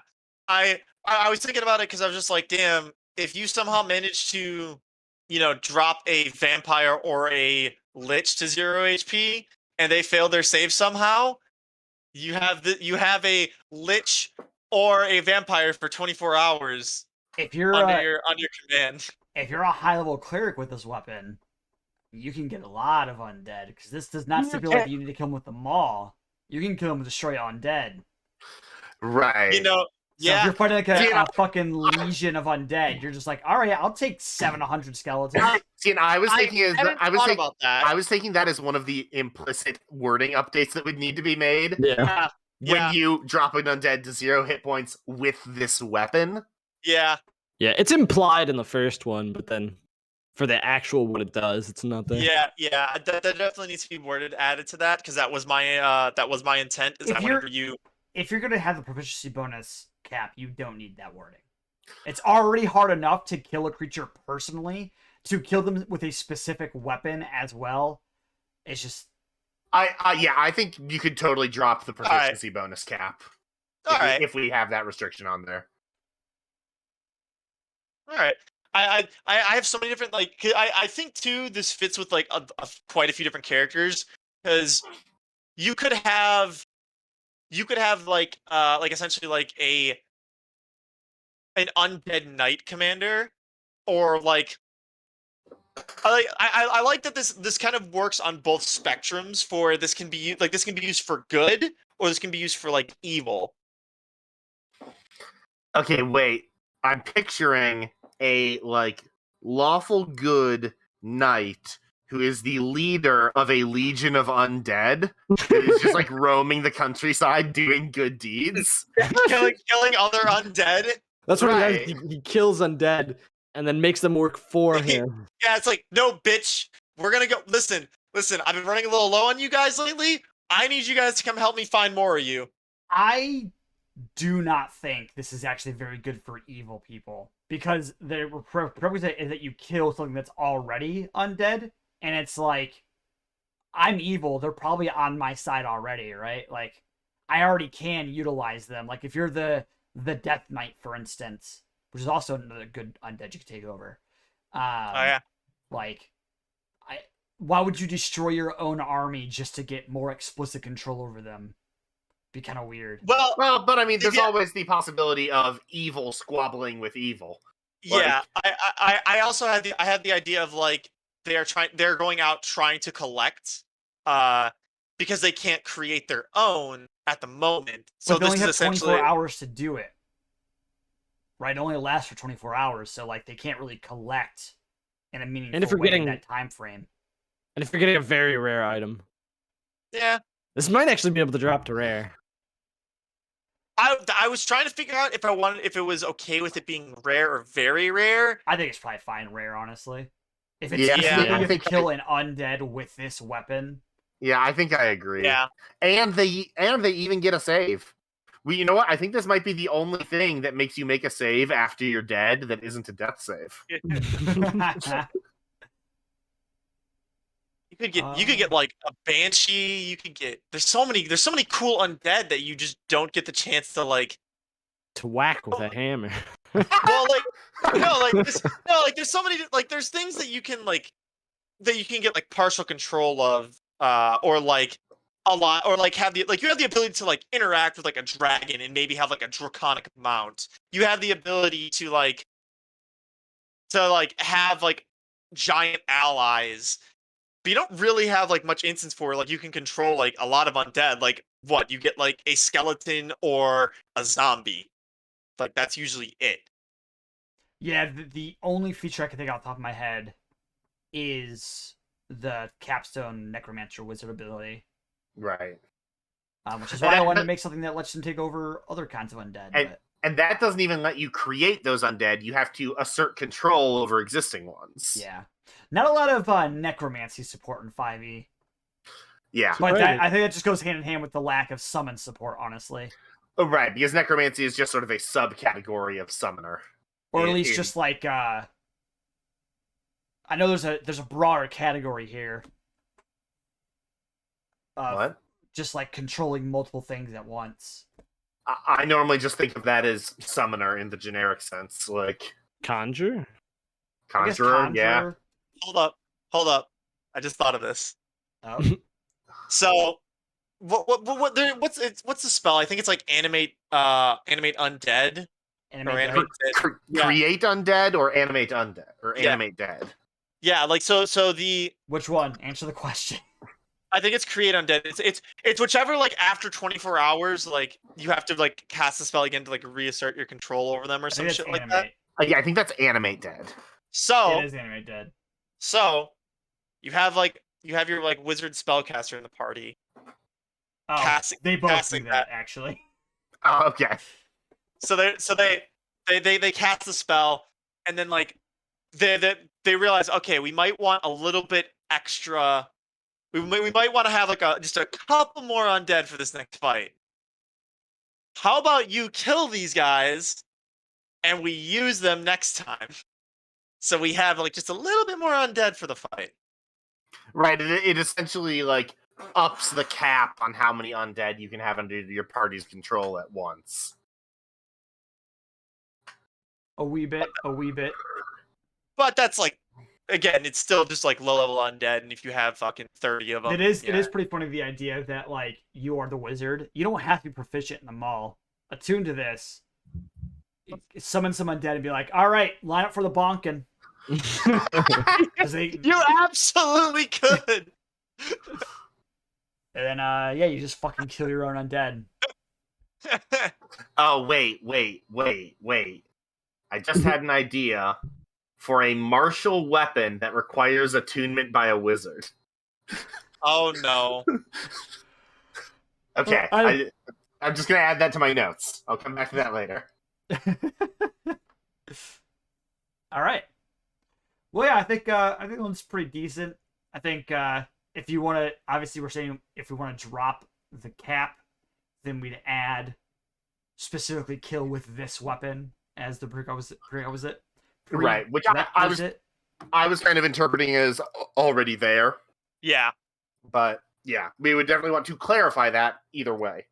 I was thinking about it because I was just like, damn, if you somehow manage to, drop a vampire or a lich to 0 HP and they fail their save somehow, you have a lich or a vampire for 24 hours
if you're
under your command.
If you're a high level cleric with this weapon, you can get a lot of undead, because this does not stipulate that you need to kill them with the maul. You can kill them with destroy undead.
Right.
So if you're fighting like a fucking legion of undead, you're just like, all right, I'll take 700 skeletons.
See, and I was thinking
I
was thinking that is one of the implicit wording updates that would need to be made.
Yeah.
When you drop an undead to 0 hit points with this weapon.
Yeah.
Yeah, it's implied in the first one, but then for the actual what it does, it's not there.
Yeah. That definitely needs to be added to that, because that was my intent. Is that whenever
if you're gonna have the proficiency bonus cap, you don't need that wording. It's already hard enough to kill a creature personally. To kill them with a specific weapon as well, it's just...
I think you could totally drop the proficiency bonus cap.
All right.
If we have that restriction on there.
All right. I have so many different I think too this fits with like quite a few different characters because you could have like essentially like an undead knight commander or like I like that this kind of works on both spectrums for this can be this can be used for good or this can be used for like evil.
Okay, wait. I'm picturing a like lawful good knight who is the leader of a legion of undead that is just like roaming the countryside doing good deeds.
killing other undead.
That's what
Right.
he does. He kills undead and then makes them work for him.
Yeah, it's like, no, bitch. We're gonna go. Listen. I've been running a little low on you guys lately. I need you guys to come help me find more of you.
I do not think this is actually very good for evil people because the prerequisite is that you kill something that's already undead, and it's like, I'm evil. They're probably on my side already, right? Like, I already can utilize them. Like, if you're the Death Knight, for instance, which is also another good undead you can take over.
Oh yeah.
Like, why would you destroy your own army just to get more explicit control over them? Be kind of weird.
Well,
But I mean, there's
Yeah.
always the possibility of evil squabbling with evil.
yeah. I also had the idea of like they're going out trying to collect, because they can't create their own at the moment. So
But they
this
only
is
have 24
essentially
hours to do it. Right? It only lasts for 24 hours, so like they can't really collect in a meaningful way in that time frame.
And if you're getting a very rare item,
yeah.
this might actually be able to drop to rare.
I was trying to figure out if it was okay with it being rare or very rare.
I think it's probably fine rare, honestly. If it's
Yeah,
easy
yeah.
you
I
have to
think
kill an undead with this weapon.
Yeah, I think I agree.
Yeah.
And they even get a save. You know what? I think this might be the only thing that makes you make a save after you're dead that isn't a death save.
You could get like a banshee. You could get there's so many cool undead that you just don't get the chance to like
To whack with a hammer.
well there's so many there's things that you can get like partial control of or like a lot or like have the you have the ability to like interact with like a dragon and maybe have like a draconic mount. You have the ability to have like giant allies. But you don't really have like much instance for like you can control like a lot of undead. Like what you get like a skeleton or a zombie. Like that's usually it.
Yeah, the only feature I can think off the top of my head is the Capstone Necromancer Wizard ability.
Right.
Which is why I wanted to make something that lets them take over other kinds of undead.
And that doesn't even let you create those undead. You have to assert control over existing ones.
Yeah. Not a lot of necromancy support in 5e.
Yeah.
But I think that just goes hand in hand with the lack of summon support, honestly.
Oh, right, because necromancy is just sort of a subcategory of summoner.
Or at least just like I know there's a broader category here.
What?
Just like controlling multiple things at once.
I normally just think of that as summoner in the generic sense, like
Conjure?
conjurer. Yeah.
Hold up. I just thought of this.
Oh.
So what's the spell? I think it's like animate undead.
Animate
Or
Create undead or animate undead or
Yeah.
animate dead.
Yeah, like so the
Which one? Answer the question.
I think it's create undead. It's whichever like after 24 hours like you have to like cast the spell again to like reassert your control over them or some shit like that.
Yeah, I think that's animate dead.
So
it is animate dead.
So you have your like wizard spellcaster in the party.
Oh, they both
casting
do that actually.
Oh, okay.
So they cast the spell and then like they realize, okay, we might want a little bit extra. We might want to have like just a couple more undead for this next fight. How about you kill these guys and we use them next time? So we have like just a little bit more undead for the fight.
Right, it essentially like ups the cap on how many undead you can have under your party's control at once.
A wee bit.
But that's like, again, it's still just like low level undead, and if you have fucking 30 of them,
It is pretty funny, the idea that like you are the wizard. You don't have to be proficient in them all. Attuned to this, summon some undead and be like, all right, line up for the bonkin. 'Cause they,
You absolutely could.
and then you just fucking kill your own undead.
Oh, wait. I just had an idea for a martial weapon that requires attunement by a wizard.
Oh no.
Okay, I'm just going to add that to my notes. I'll come back to that later.
All right. Well, yeah, I think that one's pretty decent. I think if you want to, obviously, we're saying if we want to drop the cap, then we'd add specifically kill with this weapon as the prerequisite.
Right, which I was kind of interpreting as already there.
Yeah.
But yeah, we would definitely want to clarify that either way.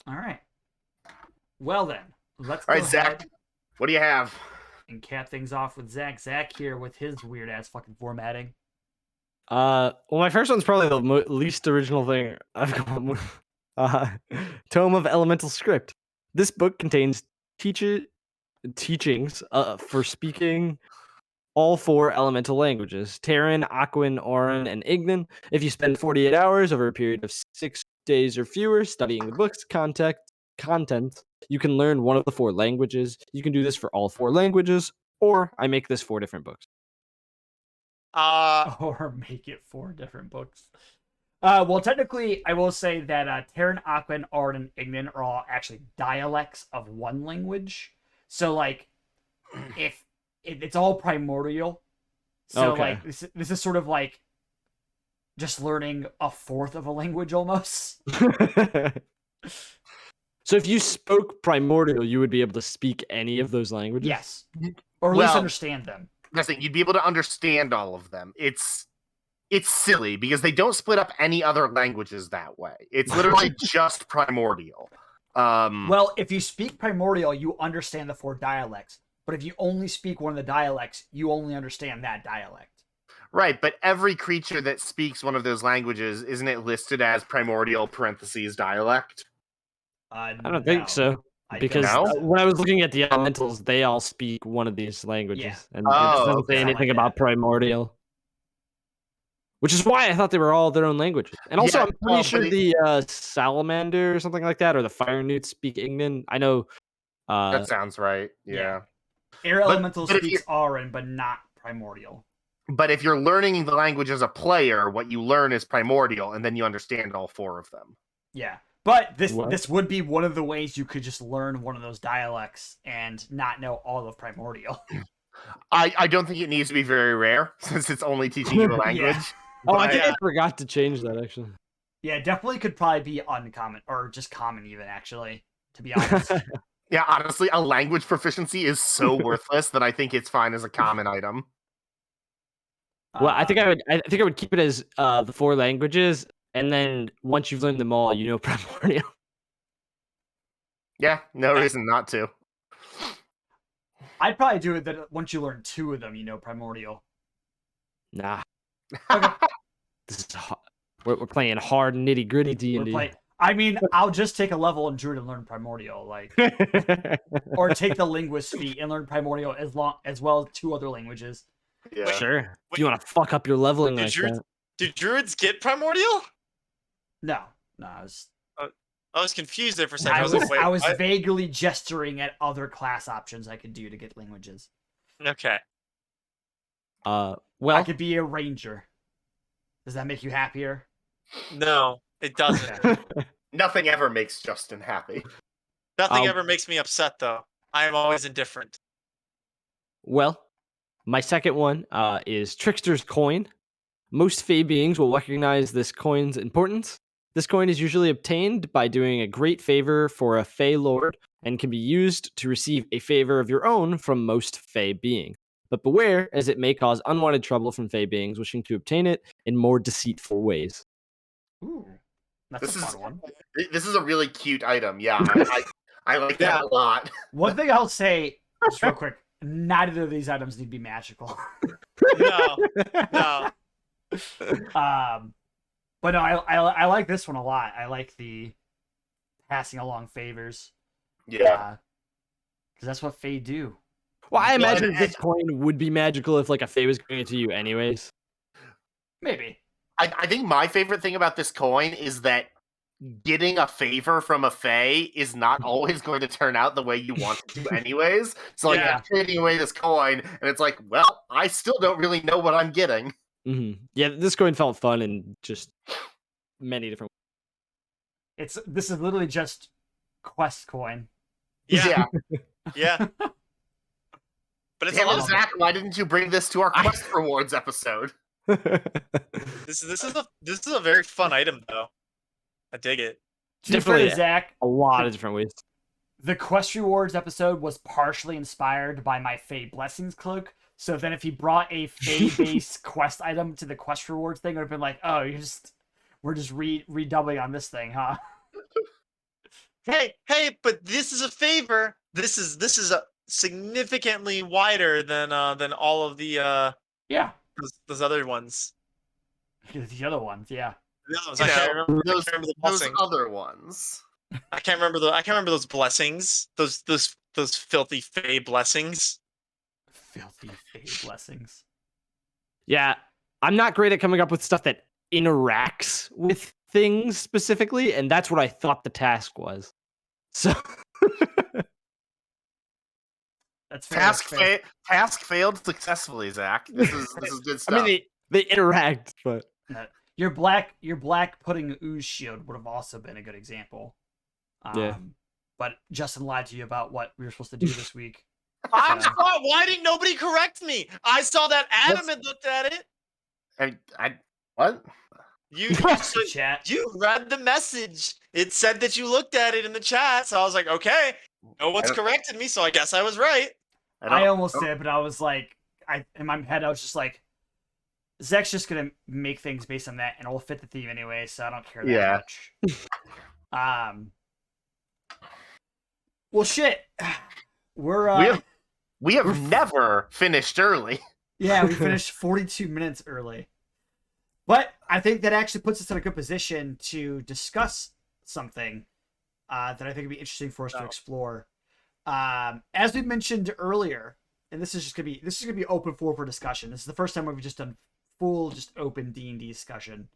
All right. Well then, let's
All
go
right, Zach,
ahead
what do you have?
and cap things off with Zach. Zach here with his weird ass fucking formatting.
Well, my first one's probably the least original thing I've gone with. Tome of Elemental Script. This book contains teachings for speaking all 4 elemental languages: Terran, Aquan, Auran, and Ignan. If you spend 48 hours over a period of 6 days or fewer studying the book's content, you can learn one of the 4 languages. You can do this for all 4 languages, or I make this 4 different books.
Or make it 4 different books. Well, technically, I will say that Terran, Aquan, Auran, and Ignan are all actually dialects of one language. So, like, if it's all primordial, so
Okay.
like this is sort of like just learning a fourth of a language almost.
So if you spoke primordial, you would be able to speak any of those languages?
Yes, or at least
Well,
understand them.
That's the thing, you'd be able to understand all of them. It's silly because they don't split up any other languages that way. It's literally just primordial.
Well, if you speak primordial, you understand the 4 dialects. But if you only speak one of the dialects, you only understand that dialect.
Right, but every creature that speaks one of those languages, isn't it listed as primordial parentheses dialect?
I don't think so. Because
No?
when I was looking at the elementals, they all speak one of these languages.
Yeah.
And
Oh,
it doesn't
okay.
say anything
Like
about primordial. Which is why I thought they were all their own languages. And also,
Yeah,
I'm pretty
well,
sure
but
the salamander or something like that, or the fire newts speak Ignan. I know.
That sounds right.
Yeah.
Yeah.
Air elemental
but if
speaks Auran, but not primordial.
But if you're learning the language as a player, what you learn is primordial, and then you understand all 4 of them.
Yeah. But this
What?
would be one of the ways you could just learn one of those dialects and not know all of primordial.
I don't think it needs to be very rare, since it's only teaching you a language.
Oh, I
But-
think I forgot to change that, actually.
Yeah, definitely could probably be uncommon or just common even, actually, to be honest.
Yeah, honestly, a language proficiency is so worthless that I think it's fine as a common item.
Well, I think I would keep it as the 4 languages, and then once you've learned them all, you know primordial.
Yeah, no reason not to.
I'd probably do it that once you learn 2 of them, you know primordial.
Nah,
Okay.
this is we're playing hard, nitty gritty
We're
D&D.
play- I mean, I'll just take a level in Druid and learn primordial, like, or take the linguist feat and learn primordial as well as 2 other languages.
Yeah.
Sure. If you want to fuck up your leveling like that.
Do druids get primordial?
No,
I was confused there for a second.
I was
what?
vaguely gesturing at other class options I could do to get languages.
Okay.
I
Well,
could be a ranger. Does that make you happier?
No, it doesn't.
Nothing ever makes Justin happy.
Nothing ever makes me upset, though. I am always indifferent.
well, my second one is Trickster's Coin. Most Fey beings will recognize this coin's importance. This coin is usually obtained by doing a great favor for a Fey lord and can be used to receive a favor of your own from most Fey beings. but beware, as it may cause unwanted trouble from fey beings wishing to obtain it in more deceitful ways.
Ooh, that's
This
a
is
fun one.
this is a really cute item. Yeah, I like that a lot.
One thing I'll say, just real quick, neither of these items need to be magical.
No, no.
But no, I like this one a lot. I like the passing along favors.
Yeah.
Because that's what Fae do.
Well, I
Well,
imagine
and-
this coin would be magical if like a fey was giving it to you anyways.
Maybe.
I think my favorite thing about this coin is that getting a favor from a fae is not always going to turn out the way you want it to anyways. So like
Yeah.
I'm trading away this coin and it's like, well, I still don't really know what I'm getting.
Yeah, this coin felt fun in just many different
This is literally just quest coin.
Yeah, yeah. But it's
Damn
a
it,
little.
Zach, why didn't you bring this to our quest rewards episode?
ways.
This is a very fun item though. I dig it.
To be fair
Definitely
to Zach,
A lot of different ways.
the quest rewards episode was partially inspired by my Fae Blessings cloak. So then if he brought a Fae-based quest item to the quest rewards thing, it would have been like, oh, we're just redoubling on this thing, huh?
Hey, but this is a favor. This is a significantly wider than all of the
Yeah.
those other ones.
The other ones, yeah.
The other ones,
You
I can't
know,
remember.
those,
I can't remember the
those
blessings.
other ones.
I can't remember those blessings. Those filthy fey blessings.
Filthy Fae Blessings.
Yeah, I'm not great at coming up with stuff that interacts with things specifically, and that's what I thought the task was. So
That's fair. that's fair.
Task failed successfully, Zach. This is good
I
stuff.
mean, they interact, but
No, your black pudding ooze shield would have also been a good example.
Yeah.
But Justin lied to you about what we were supposed to do this week.
I'm
So-
sorry. Why didn't nobody correct me? I saw that Adam had looked at it.
I what?
You said-
Chat.
you read the message. It said that you looked at it in the chat. So I was like, okay, no one's
I don't-
corrected me, so I guess I was right.
I almost
don't-
did, but I was like, in my head, I was just like, Zach's just gonna make things based on that, and it'll fit the theme anyway, so I don't care that
Yeah.
much. Well, shit. We're
We have never finished early.
yeah, we finished 42 minutes early, but I think that actually puts us in a good position to discuss something that I think would be interesting for us to
Oh.
explore. As we mentioned earlier, and this is gonna be open for discussion. This is the first time we've just done full, just open D&D discussion.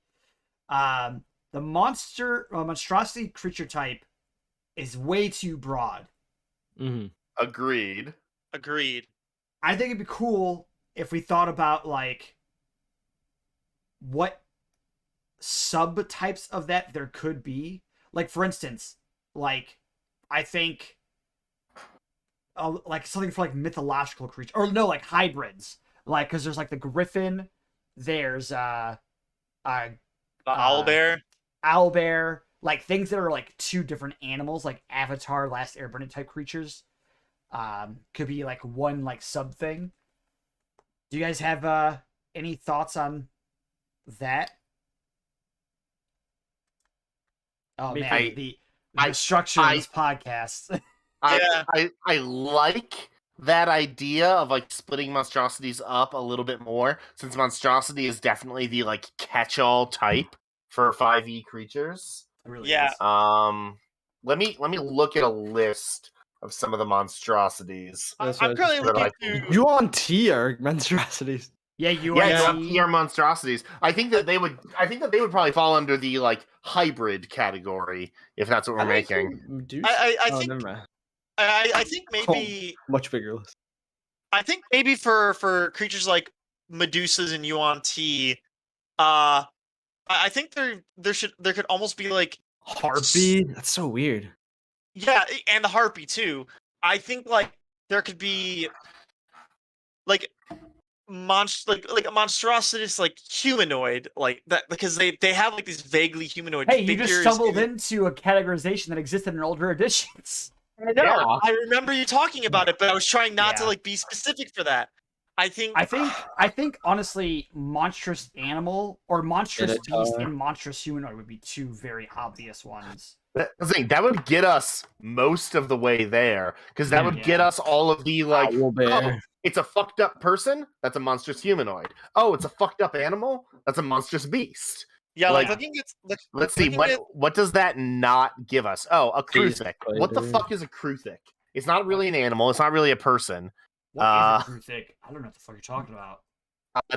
The monstrosity creature type is way too broad.
Agreed.
Agreed.
I think it'd be cool if we thought about like what subtypes of that there could be. Like for instance, like I think like something for like mythological creatures, or no, like hybrids. Like because there's like the griffin, there's
The owlbear.
owlbear, like things that are like two different animals, like Avatar, Last Airbender type creatures. Could be like one like sub thing. Do you guys have any thoughts on that? Oh
Me
man,
too.
the
I-
structure of
I-
this podcast.
I like that idea of like splitting monstrosities up a little bit more, since monstrosity is definitely the like catch-all type for 5e creatures.
It really
Yeah.
is.
Let me look at a list of some of the monstrosities.
That's
I'm
what
currently
what
looking
I
to.
you on T are monstrosities.
Yeah, you
Yeah,
Yeah.
TR monstrosities. I think that they would probably fall under the like hybrid category if that's what we're making.
I
Oh,
think
never mind.
I think maybe
Much bigger list.
I think maybe for creatures like Medusas and Yuan T, I think there could almost be like
Harpy. That's so weird.
yeah, and the harpy too. I think like there could be like like a monstrosities like humanoid like that, because they have like these vaguely humanoid
Hey, you
figures.
just stumbled into a categorization that existed in older editions.
I know.
Yeah.
I remember you talking about it, but I was trying not to
Yeah.
like be specific for that. I think
I think honestly, monstrous animal or monstrous beast
Minotaur.
and monstrous humanoid would be two very obvious ones.
That's the thing, that would get us most of the way there, because that would get
Yeah.
us all of the like,
Owl bear.
oh, it's a fucked up person. That's a monstrous humanoid. Oh, it's a fucked up animal. That's a monstrous beast.
yeah,
like-
looking at
Let's see
looking at-
what does that not give us? Oh, a Kruthic. What the
Spider.
fuck is a Kruthic? It's not really an animal. It's not really a person.
What is a Kruthic? I don't know what the fuck you're talking about.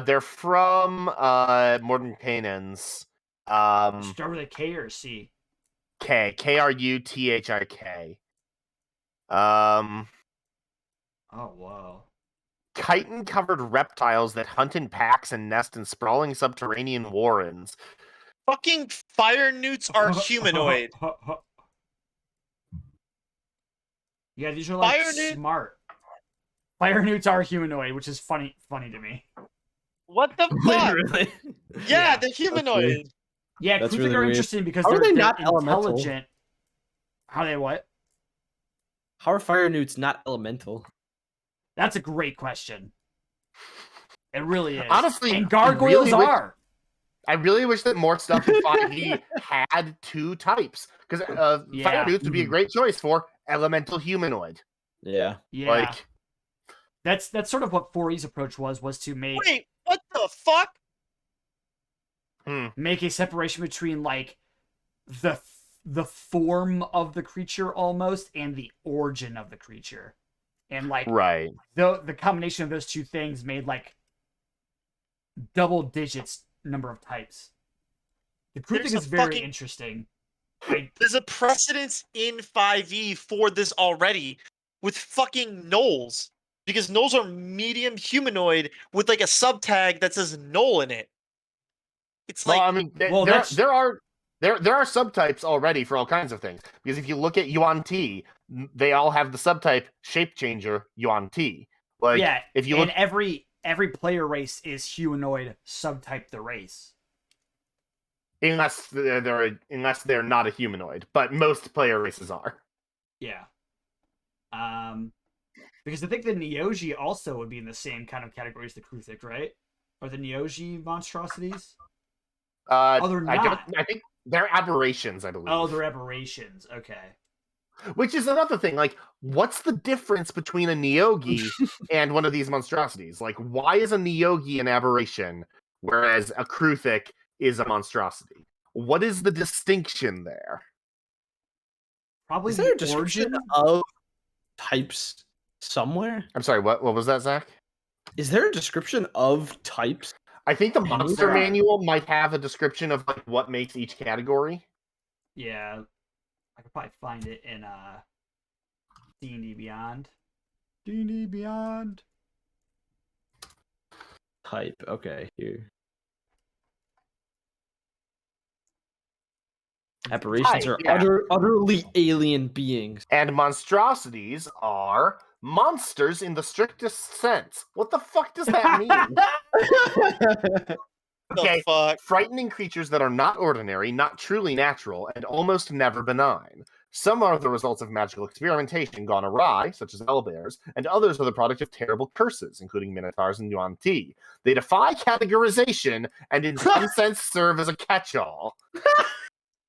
They're from Modern Canaans.
Start with a K or a C.
Kruthik.
Oh whoa.
Chitin-covered reptiles that hunt in packs and nest in sprawling subterranean warrens.
fucking fire newts are humanoid.
Yeah, these are like
Fire newt-
smart. Fire newts are humanoid, which is funny to me.
What the
Wait,
fuck?
really?
Yeah,
Yeah.
they're humanoid.
Yeah,
That's
Kruthic
really
are
weird.
interesting because
How are
they're
they not
intelligent.
elemental?
How are they what?
How are fire newts not elemental?
That's a great question. It really is.
Honestly,
and
I
gargoyles
really
are.
I really wish that more stuff in 5e had two types, because
Yeah.
fire newts would be a great choice for elemental humanoid.
Yeah.
Yeah.
Like,
That's sort of what 4E's approach was to make
Wait, what the fuck?
make a separation between like the form of the creature almost and the origin of the creature. And like
right.
the combination of those two things made like double digits number of types. The Kruthic
There's a
is very
fucking-
interesting.
There's a precedence in 5e for this already with fucking gnolls. Because gnolls are medium humanoid with like a subtag that says gnoll in it. It's
Well,
like
I mean,
well,
there
that's-
are subtypes already for all kinds of things. Because if you look at Yuan Ti, they all have the subtype shape changer Yuan Ti. Like,
yeah,
if you
and
look,
every player race is humanoid subtype the race.
unless they're not a humanoid, but most player races are.
Yeah. Because I think the Neogi also would be in the same kind of category as the Kruthic, right? Or the Neogi monstrosities? Oh, they're not.
I think they're aberrations, I believe.
Oh, they're aberrations. Okay.
Which is another thing. Like, what's the difference between a Neogi and one of these monstrosities? Like, why is a Neogi an aberration, whereas a Kruthic is a monstrosity? What is the distinction there?
Probably
Is there a
the
description
origin.
of types somewhere?
I'm sorry, what was that, Zach?
Is there a description of types?
I think the monster
Anywhere.
manual might have a description of like what makes each category.
Yeah. I could probably find it in D&D Beyond. D&D Beyond.
Type. Okay, here. Aberrations
Type,
are
yeah.
utterly alien beings.
And monstrosities are monsters in the strictest sense. What the fuck does that mean?
the
Okay.
fuck?
Frightening creatures that are not ordinary, not truly natural, and almost never benign. Some are the results of magical experimentation gone awry, such as owlbears, and others are the product of terrible curses, including minotaurs and yuan ti. They defy categorization and in some sense serve as a catch-all.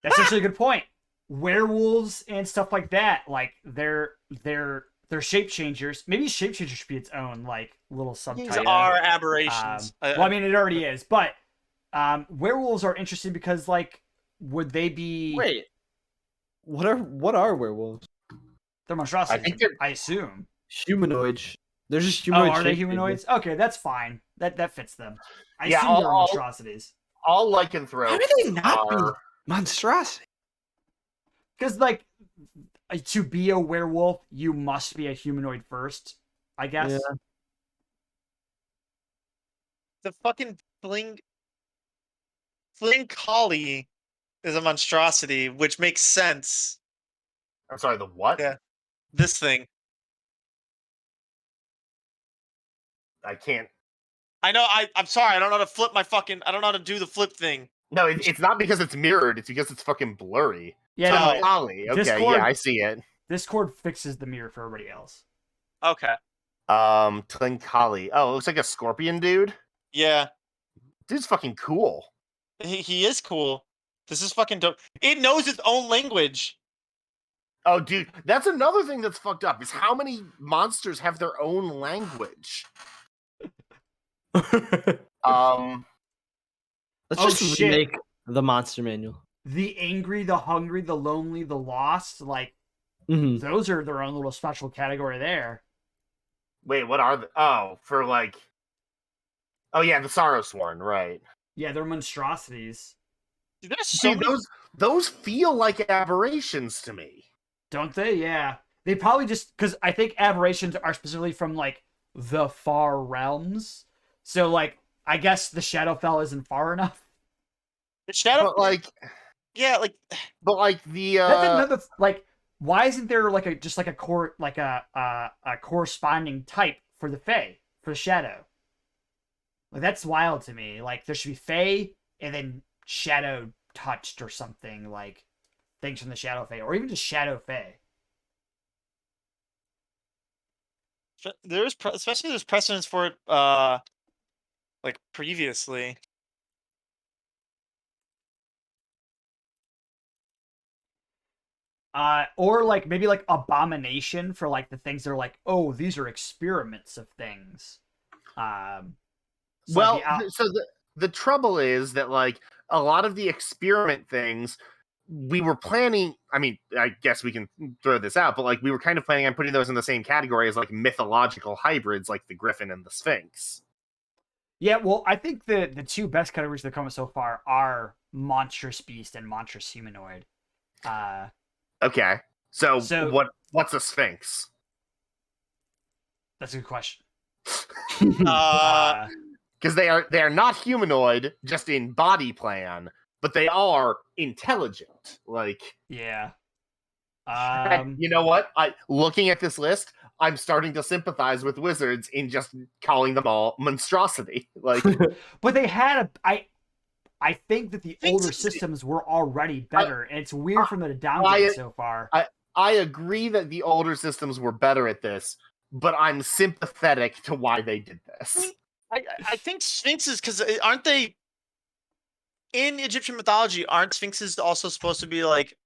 That's actually a good point. Werewolves and stuff like that, like they're shape changers. Maybe shape changer should be its own like little
These
subtype.
are aberrations.
Well, I mean, it already is, but werewolves are interesting because like, would they be?
Wait. What are werewolves?
They're monstrosities.
I think they're-
I assume.
Humanoids. They're just
Oh,
humanoid.
are they
shape
humanoids? Okay, that's fine. That fits them. I
Yeah,
assume they're
all-
monstrosities.
All
How
lycanthropes
do they not be
are...
monstrosity?
Because like, to be a werewolf, you must be a humanoid first, I guess.
Yeah.
The fucking fling collie is a monstrosity, which makes sense.
I'm sorry, the what?
Yeah. This thing.
I can't...
I know. I'm sorry. I don't know how to flip my fucking. I don't know how to do the flip thing.
No, it's not because it's mirrored, it's because it's fucking blurry.
Yeah,
Oh.
no,
Ollie. Okay,
Discord-
yeah, I see it.
Discord fixes the mirror for everybody else.
Okay.
Tlinkali. Oh, it looks like a scorpion dude.
Yeah,
Dude's fucking cool.
he is cool. This is fucking dope. It knows its own language.
Oh, dude, that's another thing that's fucked up, is how many monsters have their own language. Um,
Let's
Oh,
just
shit.
remake the monster manual.
The angry, the hungry, the lonely, the lost, like
Mhm.
those are their own little special category there.
wait, what are the? Oh, for like. Oh yeah, the Sorrow Sworn, right?
Yeah, they're monstrosities,
Dude, there's so
Dude,
many.
those feel like aberrations to me.
don't they? Yeah, they probably just because I think aberrations are specifically from like the far realms. So like, I guess the Shadowfell isn't far enough.
The shadow.
But like,
Yeah, like
the
That's another like. Why isn't there like a just like a core like a corresponding type for the Fae for the Shadow? Like that's wild to me. Like there should be Fae and then Shadow touched or something like things from the Shadow Fae or even just Shadow Fae.
especially there's precedence for it. Like previously.
Or like maybe like abomination for like the things that are like, oh, these are experiments of things. So
well,
the out-
so the trouble is that like a lot of the experiment things we were planning. I mean, I guess we can throw this out, but like we were kind of planning on putting those in the same category as like mythological hybrids, like the Griffin and the Sphinx.
yeah, well, I think the two best categories that come up so far are monstrous beast and monstrous humanoid.
Okay, so
So-
what's a Sphinx?
That's a good question.
Because they are not humanoid just in body plan, but they are intelligent. Like,
Yeah.
you know what? Looking at this list, I'm starting to sympathize with wizards in just calling them all monstrosity. Like,
But they had I think that the older
Sphinxes-
systems were already better, and it's weird for them to downgrade so far.
I agree that the older systems were better at this, but I'm sympathetic to why they did this.
I think sphinxes, because aren't they in Egyptian mythology? Aren't sphinxes also supposed to be like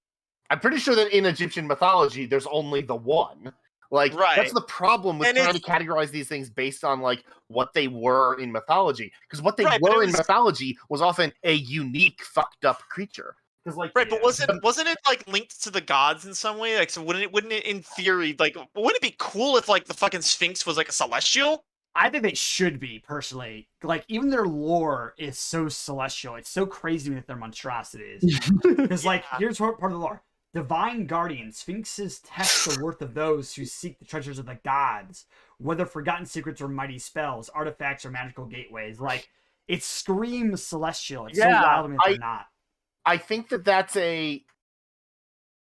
I'm pretty sure that in Egyptian mythology, there's only the one. Like,
Right.
that's the problem with
And
trying to
it's-
categorize these things based on like what they were in mythology. Because what they
Right, but it
were in
was-
mythology was often a unique, fucked up creature. Because like,
right? But
Yeah.
wasn't it like linked to the gods in some way? Like, so wouldn't it in theory like wouldn't it be cool if like the fucking sphinx was like a celestial?
I think they should be personally. Like even their lore is so celestial. It's so crazy that they're monstrosities. Because like
Yeah.
here's part of the lore: divine guardians, sphinxes test the worth of those who seek the treasures of the gods, whether forgotten secrets or mighty spells, artifacts or magical gateways. Like it screams celestial. It's so
Yeah,
wild to me that they're not.
I think that that's a